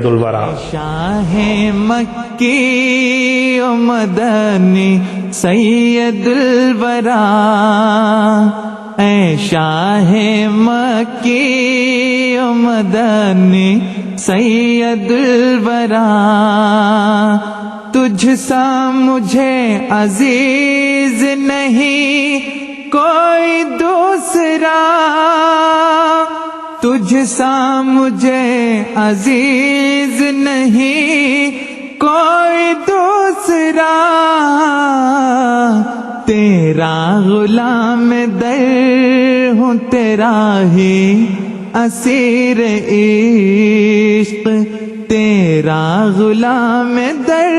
الورا شاہ مکی و مدنی سید الورا، اے شاہ مکی و مدنی سید الورا، تجھ سا مجھے عزیز نہیں کوئی دوسرا، تجھ سا مجھے عزیز نہیں کوئی دوسرا، تیرا غلام در ہوں تیرا ہی اسیر عشق، تیرا غلام در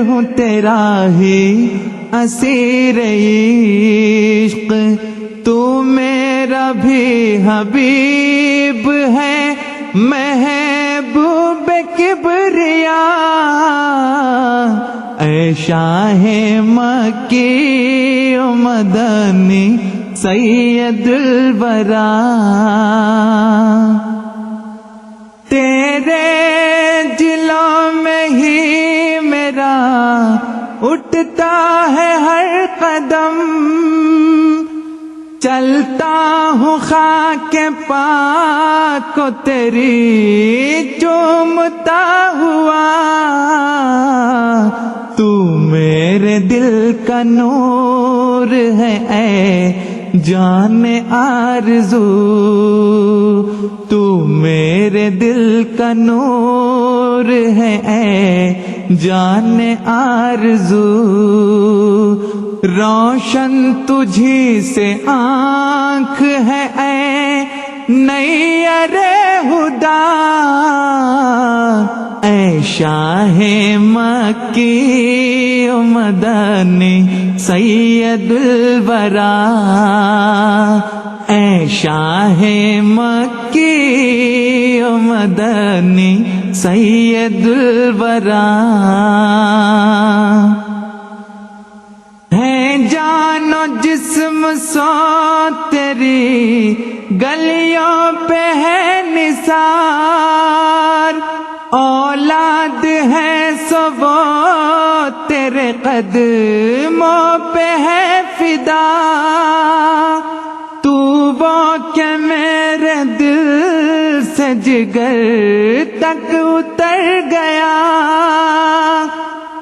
ہوں تیرا ہی اسیر عشق، تو میرا بھی حبیب ہے محبوب کبریا، اے شاہ مکی و مدنی سید الورا، تیرے دلوں میں ہی میرا اٹھتا ہے ہر قدم، چلتا ہوں خاک پاک کو تیری چومتا ہوا، تو میرے دل کا نور ہے اے جان آرزو، تو میرے دل کا نور ہے اے جان آرزو، روشن تجھی سے آنکھ ہے اے نیر ہدا، اے شاہ مکی و مدنی سید الورا، اے شاہ مکی و مدنی سید الورا، ہے جان و جسم سو تیری گلیوں پہ ہے نثار، اولاد ہے سو وہ تیرے قدموں پہ ہے فدا، تو وہ کہ میرے دل سے جگر تک اتر گیا،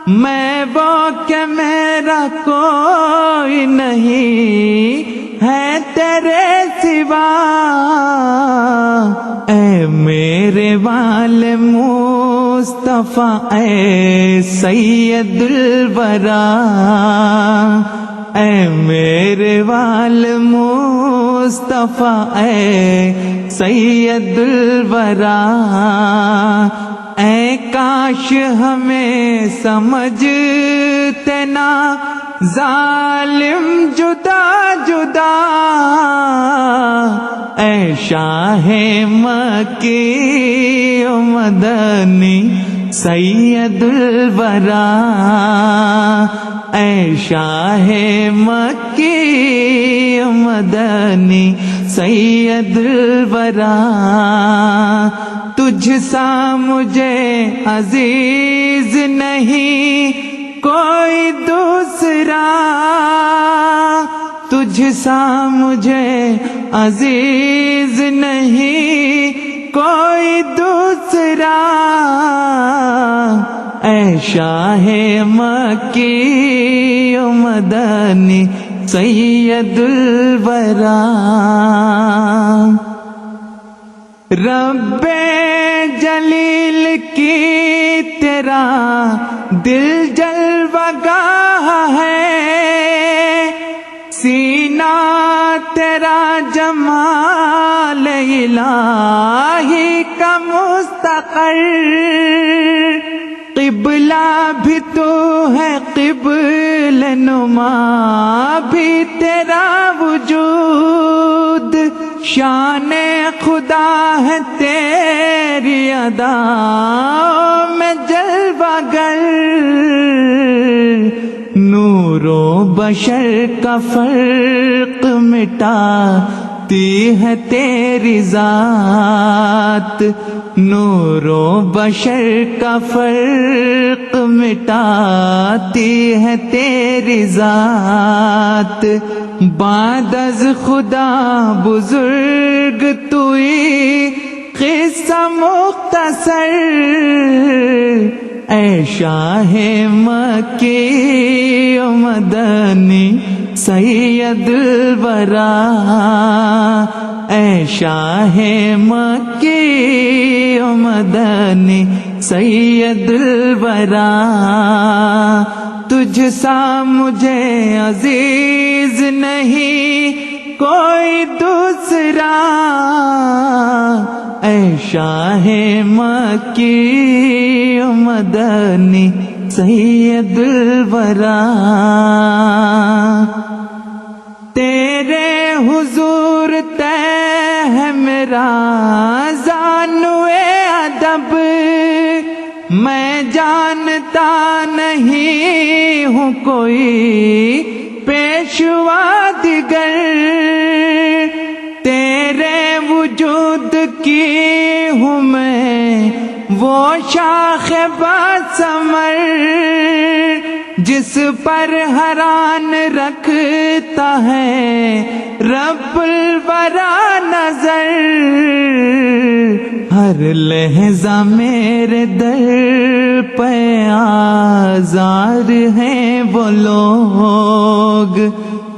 میں وہ کہ میرا کوئی نہیں ہے تیرے سوا، اے میرے والے مصطفیٰ اے سید الورا، اے میرے والے مصطفیٰ اے سید الورا، اے کاش ہمیں سمجھتے نا ظالم جدا جدا، اے شاہ مکی و مدنی سید الورا، اے شاہ مکی و مدنی سید الورا، تجھ سا مجھے عزیز نہیں کوئی دوسرا، تجھ سا مجھے عزیز نہیں کوئی دوسرا، اے شاہ مکی و مدنی سید الورا، رب جلیل کی تیرا دل جلوہ گاہ ہے، سینہ تیرا جمال الہی کا مستقر، قبلہ بھی تو ہے قبل نما بھی تیرا وجود، شان خدا ہے تیری ادا میں جلوہ گر، نور و بشر کا فرق مٹا ہے تیری ذات، نور و بشر کا فرق مٹاتی ہے تیری ذات، بعد از خدا بزرگ توئی قصہ مختصر، اے شاہ مکی و مدنی سید الورا، اے شاہ مکی و مدنی سید الورا، تجھ سا مجھے عزیز نہیں کوئی دوسرا، اے شاہ مکی و مدنی سید الورا، تیرے حضور طے ہے میرا زانوے ادب، میں جانتا نہیں ہوں کوئی پیشوا دیگر، تیرے وجود کی ہوں میں وہ شاخ باثمر، جس پر حیران رکھتا ہے رب الورا نظر، ہر لحظہ میرے در پہ آزار ہیں وہ لوگ،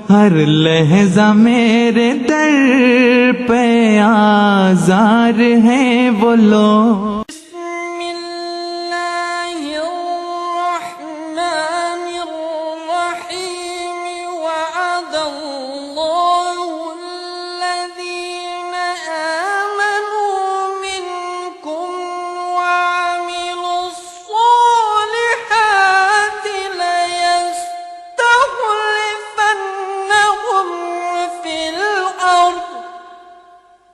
ہر لحظہ میرے در پہ آزار ہیں وہ لوگ۔